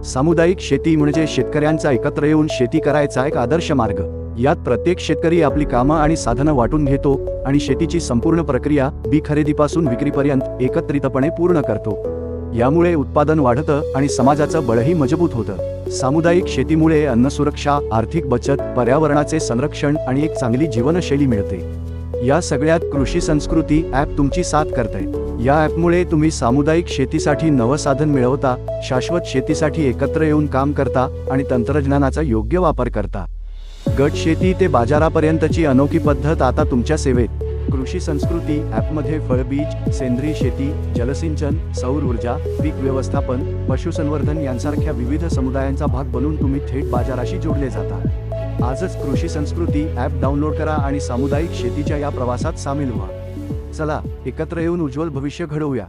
सामुदायिक शेती म्हणजे शेतकऱ्यांचा एकत्र येऊन शेती करायचा एक आदर्श मार्ग. यात प्रत्येक शेतकरी आपली कामं आणि साधनं वाटून घेतो आणि शेतीची संपूर्ण प्रक्रिया बी खरेदीपासून विक्रीपर्यंत एकत्रितपणे पूर्ण करतो. यामुळे उत्पादन वाढतं आणि समाजाचं बळही मजबूत होतं. सामुदायिक शेतीमुळे अन्नसुरक्षा, आर्थिक बचत, पर्यावरणाचे संरक्षण आणि एक चांगली जीवनशैली मिळते. या सगळ्यात कृषी संस्कृती ॲप तुमची साथ करते. या ॲपमुळे तुम्ही सामुदायिक शेतीसाठी नवं साधन मिळवता, शाश्वत शेतीसाठी एकत्र येऊन काम करता आणि तंत्रज्ञानाचा योग्य वापर करता. गट शेती ते बाजारापर्यंतची अनोखी पद्धत आता तुमच्या सेवेत. कृषी संस्कृती ॲपमध्ये फळबीज, सेंद्रिय शेती, जलसिंचन, सौर ऊर्जा, पीक व्यवस्थापन, पशुसंवर्धन यांसारख्या विविध समुदायांचा भाग बनून तुम्ही थेट बाजाराशी जोडले जाता. आजच कृषी संस्कृती ॲप डाउनलोड करा आणि सामुदायिक शेतीच्या या प्रवासात सामील व्हा. चला एकत्र येऊन उज्ज्वल भविष्य घडवूया.